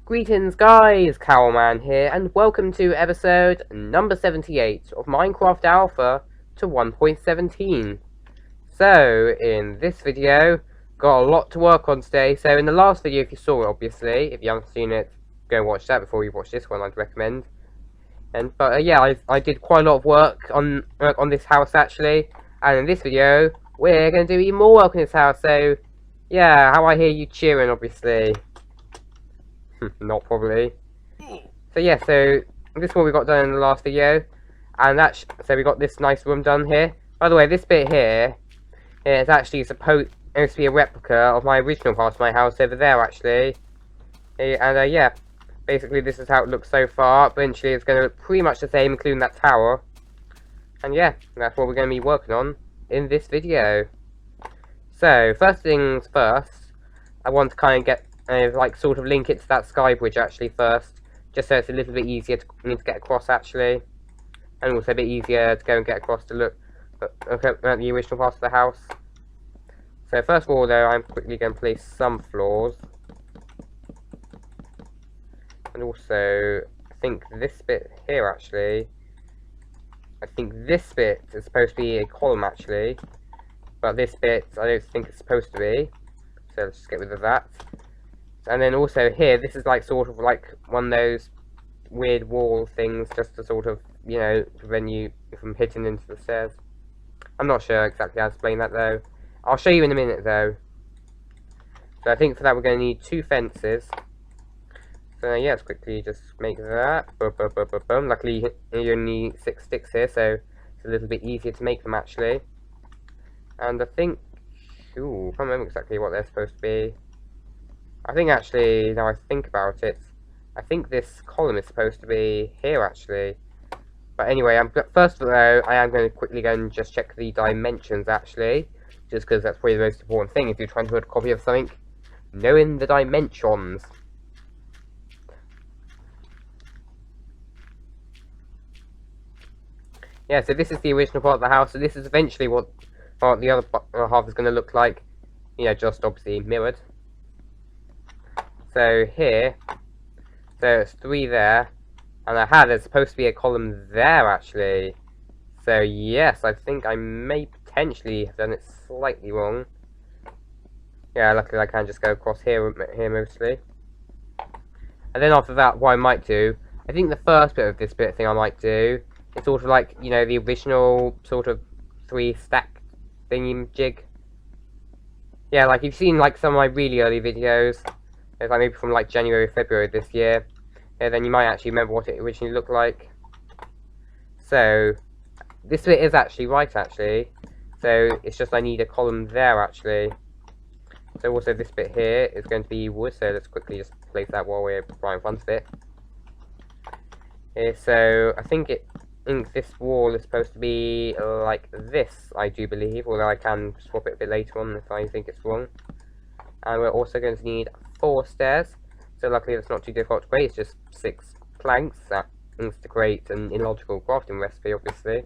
Greetings guys, Cowman here, and welcome to episode number 78 of Minecraft Alpha to 1.17. So, in this video, got a lot to work on today. So in the last video, if you saw it obviously, if you haven't seen it, go and watch that before you watch this one, I'd recommend. But yeah, I did quite a lot of work on this house actually, and in this video, we're going to do even more work on this house, so yeah, how I hear you cheering obviously. Not probably. So yeah, so this is what we got done in the last video, and so we got this nice room done here. By the way, this bit here is actually supposed to be a replica of my original part of my house over there actually. And yeah, basically this is how it looks so far. Eventually it's going to look pretty much the same, including that tower. And yeah, that's what we're going to be working on in this video. So first things first, I want to kind of get like sort of link it to that sky bridge actually first, just so it's a little bit easier to get across actually, and also a bit easier to go and get across to look at the original part of the house. So first of all though, I'm quickly going to place some floors, and also I think this bit here actually, I think this bit is supposed to be a column actually, but this bit I don't think it's supposed to be, so let's just get rid of that. And then also here, this is like sort of like one of those weird wall things, just to sort of, you know, prevent you from hitting into the stairs. I'm not sure exactly how to explain that though. I'll show you in a minute though. So I think for that we're going to need 2 fences. So yeah, let's quickly just make that. Boom, boom, boom, boom, boom. Luckily you only need 6 sticks here, so it's a little bit easier to make them actually. And I think, ooh, I can't remember exactly what they're supposed to be. I think actually, now I think about it, I think this column is supposed to be here actually. But anyway, first of all, I am going to quickly go and just check the dimensions actually, just because that's probably the most important thing if you're trying to build a copy of something, knowing the dimensions. Yeah, so this is the original part of the house, so this is eventually what the other half is going to look like, you know, just obviously mirrored. So here, so it's 3 there, and there's supposed to be a column there actually. So yes, I think I may potentially have done it slightly wrong. Yeah, luckily I can just go across here mostly. And then after that, what I might do, I think the first bit of this thing I might do, it's sort of like, you know, the original sort of 3 stack thingy jig. Yeah, like you've seen like some of my really early videos. It's like maybe from like January, February this year. Yeah, then you might actually remember what it originally looked like. So this bit is actually right actually. So it's just I need a column there actually. So also this bit here is going to be wood. So let's quickly just place that while we're right in front of it. Yeah, so I think this wall is supposed to be like this, I do believe. Although I can swap it a bit later on if I think it's wrong. And we're also going to need 4 stairs. So luckily that's not too difficult to create, it's just 6 planks that needs to create an illogical crafting recipe obviously.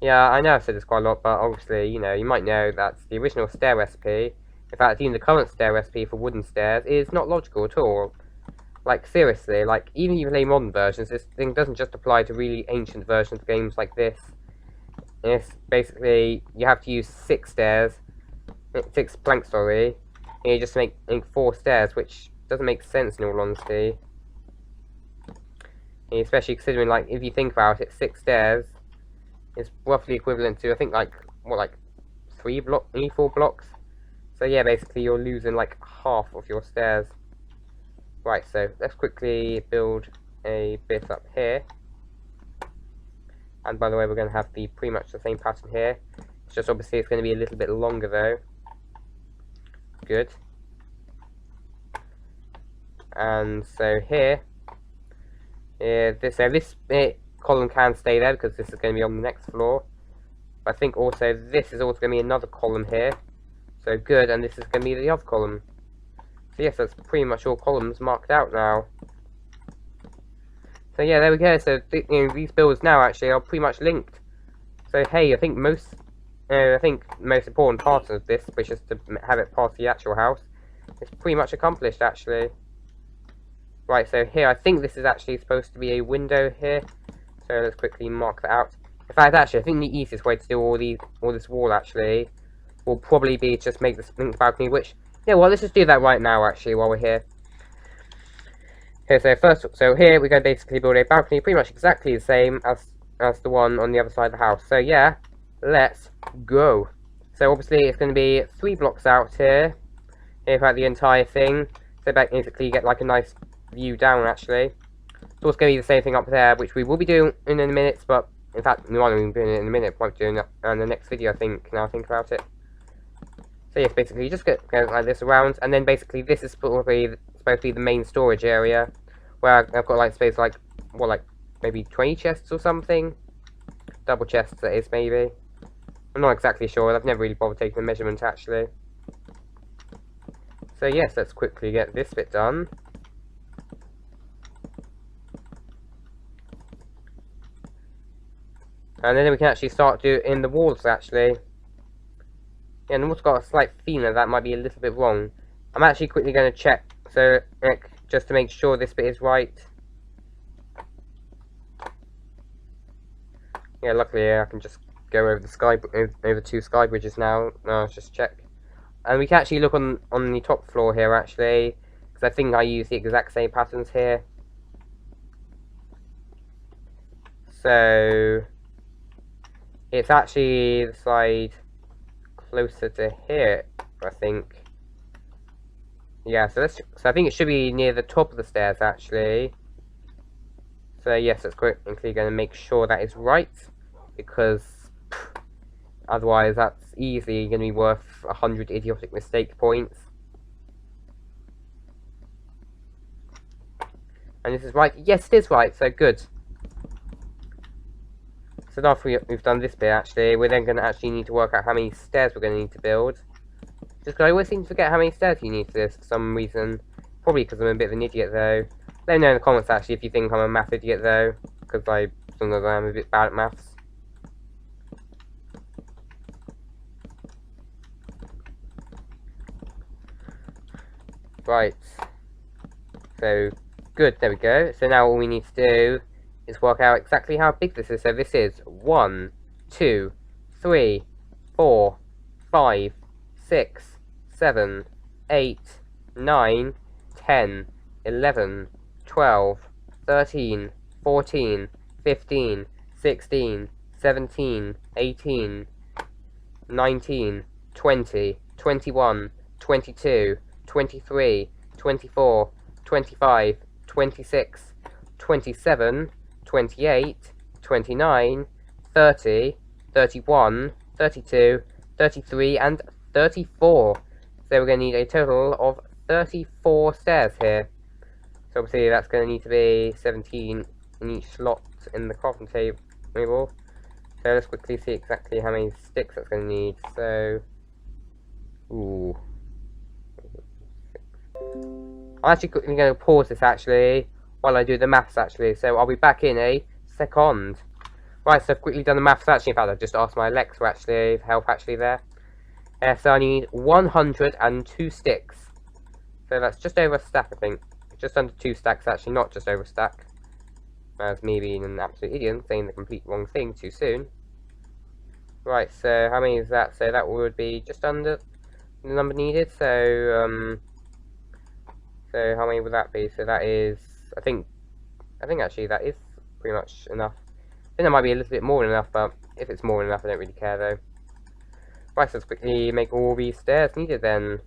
Yeah, I know I've said this quite a lot, but obviously, you know, you might know that the original stair recipe, in fact even the current stair recipe for wooden stairs, is not logical at all. Like seriously, like even if you play modern versions, this thing doesn't just apply to really ancient versions of games like this. It's basically, you have to use 6 stairs, 6 planks, sorry, and you just make 4 stairs, which doesn't make sense in all honesty. And especially considering, like, if you think about it, 6 stairs is roughly equivalent to, I think, like, what, like 4 blocks? So yeah, basically you're losing like half of your stairs. Right, so let's quickly build a bit up here. And by the way, we're going to have pretty much the same pattern here. It's just obviously it's going to be a little bit longer though. Good. And so here, this column can stay there because this is going to be on the next floor. But I think also this is also going to be another column here. So good, and this is going to be the other column. So yes, that's pretty much all columns marked out now. So yeah, there we go. So you know, these builds now actually are pretty much linked. So hey, I think most important part of this, which is to have it part of the actual house, is pretty much accomplished actually. Right, so here, I think this is actually supposed to be a window here. So let's quickly mark that out. In fact, actually, I think the easiest way to do all this wall, actually, will probably be just make this link balcony, which, yeah, well, let's just do that right now, actually, while we're here. Okay, so here we're going to basically build a balcony pretty much exactly the same as the one on the other side of the house. So yeah, let's go. So obviously it's going to be 3 blocks out here throughout the entire thing. So basically you get like a nice view down actually. It's also going to be the same thing up there, which we will be doing in a minute, but in fact we won't even be doing it in a minute, we'll be doing that in the next video I think, now I think about it. So yes, basically you just go like this around, and then basically this is probably supposed to be the main storage area, where I've got like space like, what, like maybe 20 chests or something? Double chests that is, maybe. I'm not exactly sure, I've never really bothered taking the measurement actually. So yes, let's quickly get this bit done. And then we can actually start doing the walls actually. Yeah, and I've also got a slight feeling that might be a little bit wrong. I'm actually quickly going to check, so just to make sure this bit is right. Yeah, luckily I can just go over the over 2 sky bridges now. No, let's just check. And we can actually look on the top floor here actually, because I think I use the exact same patterns here. So it's actually the side closer to here, I think. Yeah, so I think it should be near the top of the stairs actually. So yes, that's quickly going to make sure that is right, because otherwise that's easily going to be worth 100 idiotic mistake points. And this is right. Yes, it is right. So good. So now we've done this bit actually, we're then going to actually need to work out how many stairs we're going to need to build. Just because I always seem to forget how many stairs you need for this for some reason. Probably because I'm a bit of an idiot though. Let me know in the comments actually if you think I'm a math idiot though, because sometimes I am a bit bad at maths. Right. So, good, there we go. So now all we need to do is work out exactly how big this is. So this is 1, 2, 3, 4, 5, 6, 7, 8, 9, 10, 11, 12, 13, 14, 15, 16, 17, 18, 19, 20, 21, 22, 23, 24, 25, 26, 27, 28, 29, 30, 31, 32, 33, and 34. So we're going to need a total of 34 stairs here. So obviously that's going to need to be 17 in each slot in the crafting table. So let's quickly see exactly how many sticks that's going to need. So, ooh. I'm actually quickly going to pause this actually, while I do the maths actually. So I'll be back in a second. Right, so I've quickly done the maths actually. In fact, I've just asked my Alexa actually for help actually there. So I need 102 sticks. So that's just over a stack, I think. Just under 2 stacks actually, not just over a stack. As me being an absolute idiot, saying the complete wrong thing too soon. Right, so how many is that? So that would be just under the number needed. So so how many would that be? So that is, I think actually that is pretty much enough. I think that might be a little bit more than enough, but if it's more than enough, I don't really care though. Right, so let's quickly make all these stairs needed then.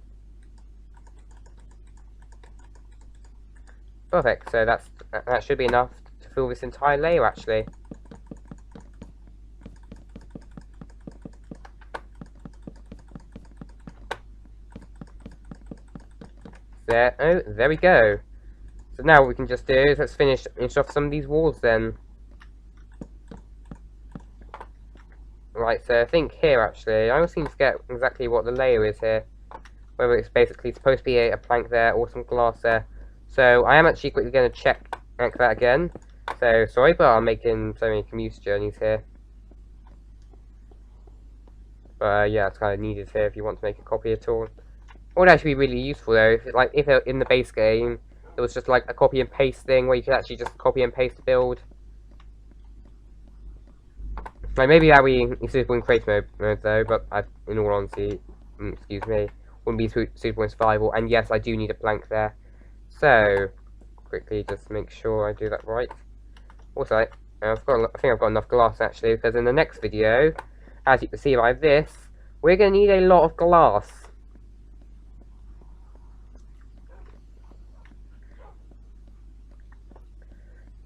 Perfect, so that should be enough to fill this entire layer actually. There, oh, there we go. So now what we can just do is let's finish off some of these walls then. Right, so I think here actually, I always seem to forget exactly what the layer is here. Whether it's basically supposed to be a plank there or some glass there. So I am actually quickly going to check that again. So sorry, but I'm making so many commute journeys here. But yeah, it's kind of needed here if you want to make a copy at all. It would actually be really useful though, if in the base game there was just like a copy and paste thing where you could actually just copy and paste the build. Like maybe that would be suitable in creative mode though, but in all honesty, excuse me, wouldn't be suitable in survival. And yes, I do need a plank there. So quickly just make sure I do that right. Also, I think I've got enough glass actually, because in the next video, as you can see by this, we're going to need a lot of glass.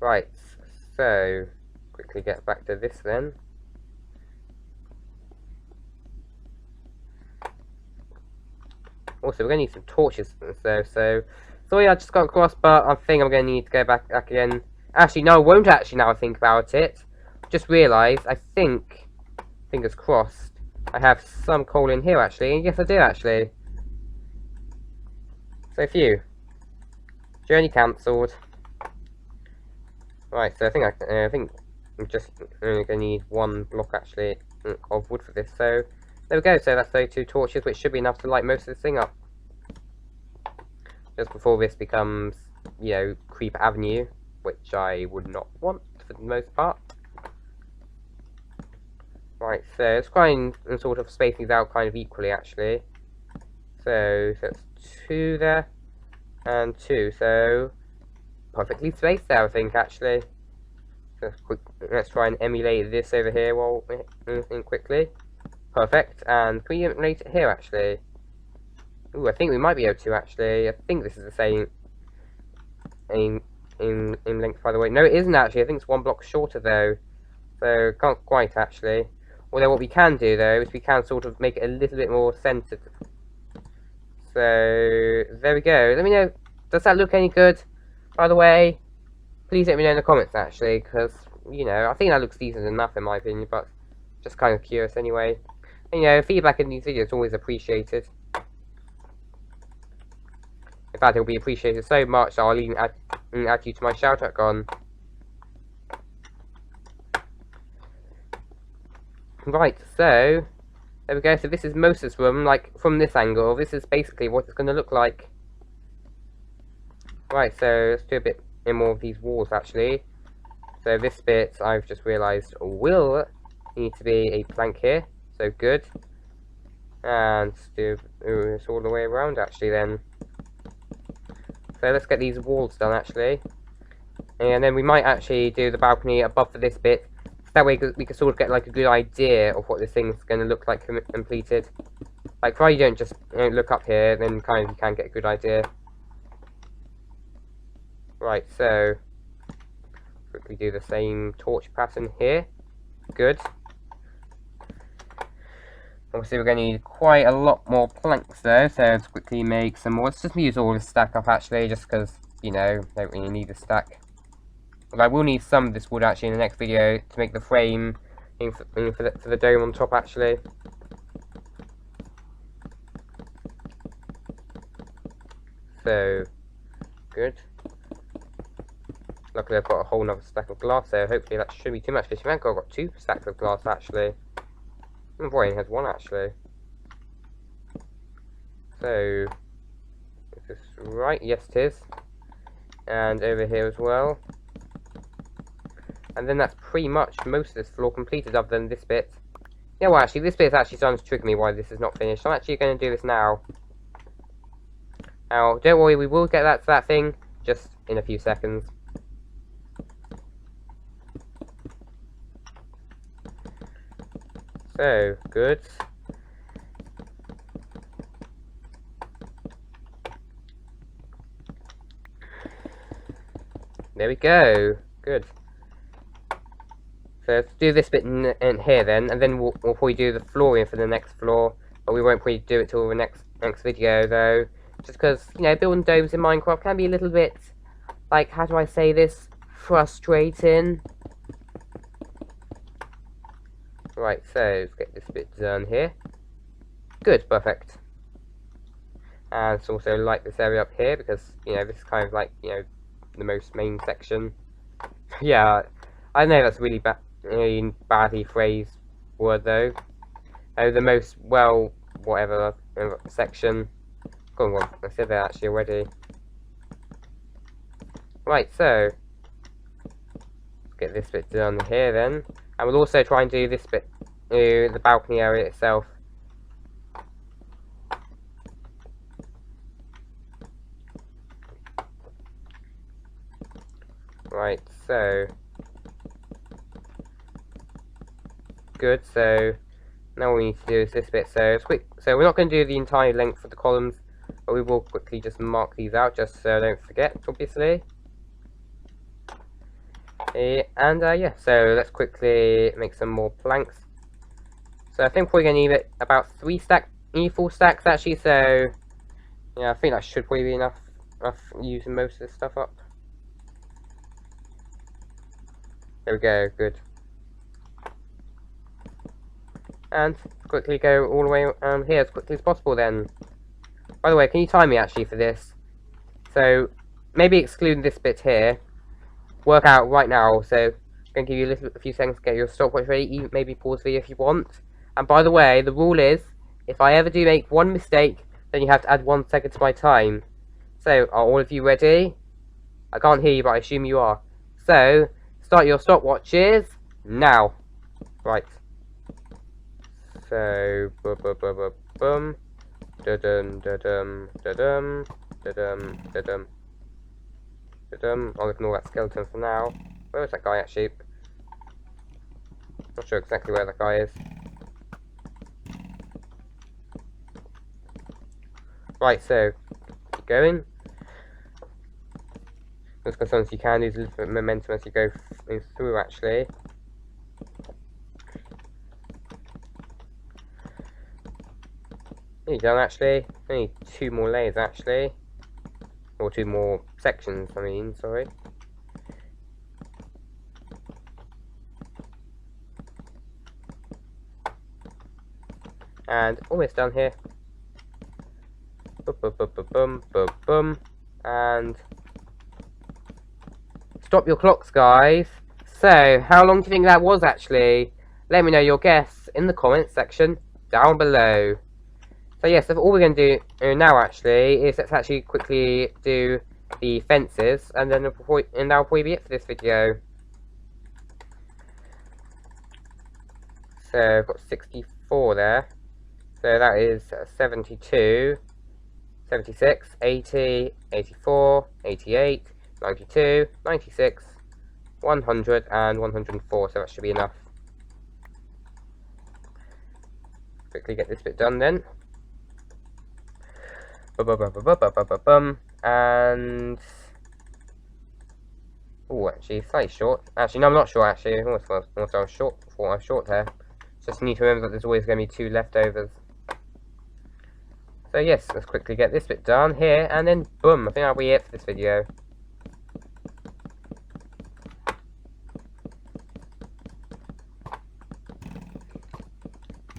Right, so quickly get back to this then. Also, we're going to need some torches and stuff, so yeah, I just got across, but I think I'm going to need to go back again. Actually, no, I won't actually now I think about it. Just realised, I think, fingers crossed, I have some coal in here actually. Yes, I do actually. So phew. Journey cancelled. Right, so I think I'm just only going to need one block actually of wood for this. So there we go. So that's those 2 torches, which should be enough to light most of this thing up. Just before this becomes, you know, Creeper Avenue, which I would not want for the most part. Right, so let's try and sort of space these out kind of equally actually. So that's 2 there, and 2, so perfectly spaced there I think actually. Let's try and emulate this over here while in quickly. Perfect, and can we emulate it here actually? Ooh, I think we might be able to actually. I think this is the same in length by the way. No, it isn't actually. I think it's 1 block shorter though. So can't quite actually. Although what we can do though is we can sort of make it a little bit more centered. So there we go. Let me know. Does that look any good? By the way, please let me know in the comments actually, because you know I think that looks decent enough in my opinion. But just kind of curious anyway. And, you know, feedback in these videos is always appreciated. In fact, it will be appreciated so much that I'll even add you to my shout out icon. Right, so there we go. So this is most of this room, like from this angle. This is basically what it's going to look like. Right, so let's do a bit more of these walls actually. So this bit I've just realised will need to be a plank here. So good. And do this all the way around actually then. So let's get these walls done actually. And then we might actually do the balcony above for this bit. That way we can sort of get like a good idea of what this thing's going to look like completed. Like, why you don't just look up here, then kind of you can get a good idea. Right, so quickly do the same torch pattern here. Good. Obviously, we're going to need quite a lot more planks though, so let's quickly make some more. Let's just use all this stack up actually, just because, you know, don't really need a stack. But I will need some of this wood actually in the next video to make the frame for the dome on top actually. So, good. Luckily I've got a whole other stack of glass there, hopefully that shouldn't be too much. I've got 2 stacks of glass actually. My boy only has 1 actually. So, is this right? Yes it is. And over here as well. And then that's pretty much most of this floor completed other than this bit. Yeah, well actually this bit is actually starting to trigger me why this is not finished. I'm actually going to do this now. Now, don't worry, we will get to that thing just in a few seconds. So, good. There we go. Good. So let's do this bit in here then, and then we'll probably do the flooring for the next floor. But we won't probably do it till the next video though. Just because, you know, building domes in Minecraft can be a little bit, like, how do I say this? Frustrating. Right, so let's get this bit done here. Good, perfect. And let's also light this area up here because, you know, this is kind of like, you know, the most main section. Yeah, I know that's really badly phrased word though. Oh, the most, well, whatever section. Go on, I said that actually already. Right, so let's get this bit done here then. And we'll also try and do this bit, the balcony area itself. Right, so good. So now what we need to do is this bit. So it's quick. So we're not going to do the entire length of the columns, but we will quickly just mark these out, just so I don't forget, obviously. And yeah, so let's quickly make some more planks. So I think we're going to need it about 3 full stacks actually. So yeah, I think that should probably be enough using most of this stuff up. There we go, good. And quickly go all the way here as quickly as possible then. By the way, can you time me actually for this? So maybe excluding this bit here. Work out right now. So I'm going to give you a few seconds to get your stopwatch ready. Maybe pause the video if you want. And by the way, the rule is, if I ever do make one mistake, then you have to add 1 second to my time. So, are all of you ready? I can't hear you, but I assume you are. So, start your stopwatches now. Right. So, boom, da-dum, da-dum, da-dum, da-dum, da-dum, da-dum. I'll ignore that skeleton for now. Where is that guy actually? Not sure exactly where that guy is. Right, so keep going. Just because sometimes you can lose a little bit of momentum as you go through actually. Nearly done actually. Only 2 more layers actually. Or 2 more sections, I mean, sorry. And almost done here. Boom. And stop your clocks, guys. So, how long do you think that was actually? Let me know your guess in the comments section down below. So yes, all we're going to do now actually is let's actually quickly do the fences, and then that'll probably be it for this video. So I've got 64 there. So that is 72, 76, 80, 84, 88, 92, 96, 100, and 104. So that should be enough. Quickly get this bit done then. And oh, actually, slightly short. Actually, no, I'm not sure. Actually, almost I was short. Thought I was short there. Just need to remember that there's always going to be 2 leftovers. So yes, let's quickly get this bit done here, and then boom. I think that'll be it for this video.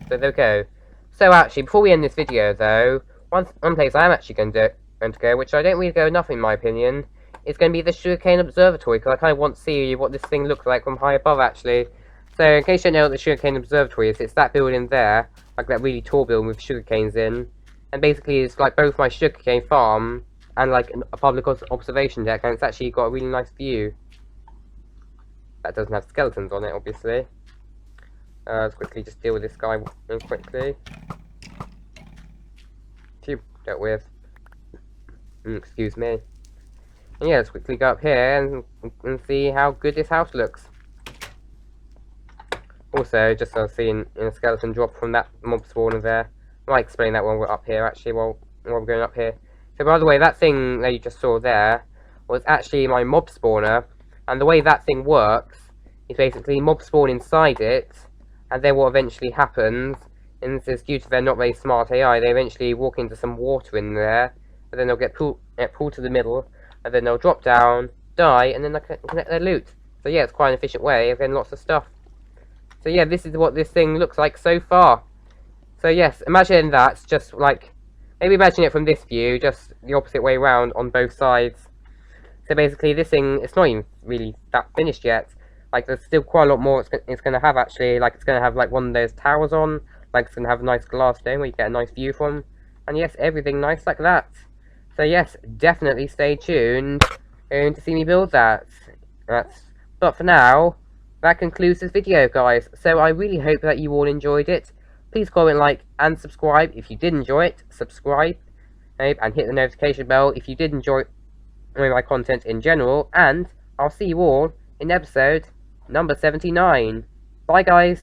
So there we go. So actually, before we end this video, though, one place I'm actually going to go, which I don't really go enough in my opinion, is going to be the Sugarcane Observatory, because I kind of want to see what this thing looks like from high above, actually. So, in case you don't know what the Sugarcane Observatory is, it's that building there, like that really tall building with sugarcanes in, and basically it's like both my sugarcane farm and like a public observation deck, and it's actually got a really nice view. That doesn't have skeletons on it, obviously. Let's quickly just deal with this guy real quickly. Phew, dealt with. Excuse me. And yeah, let's quickly go up here and see how good this house looks. Also, just so I've seen a skeleton drop from that mob spawner there. I might explain that when we're up here, actually, while we're going up here. So, by the way, that thing that you just saw there was actually my mob spawner. And the way that thing works is basically mob spawn inside it. And then what eventually happens, and this is due to their not very smart AI, they eventually walk into some water in there. And then they'll get pulled to the middle. And then they'll drop down, die, and then they'll collect their loot. So, yeah, it's quite an efficient way of getting lots of stuff. So yeah, this is what this thing looks like so far. So yes, imagine that's just like, maybe imagine it from this view, just the opposite way around on both sides. So basically this thing, it's not even really that finished yet. Like there's still quite a lot more it's going to have actually. Like it's going to have like one of those towers on. Like it's going to have a nice glass dome where you get a nice view from. And yes, everything nice like that. So yes, definitely stay tuned to see me build that. But for now, that concludes this video, guys. So I really hope that you all enjoyed it. Please comment, like, and subscribe if you did enjoy it. Subscribe and hit the notification bell if you did enjoy my content in general. And I'll see you all in episode number 79. Bye, guys.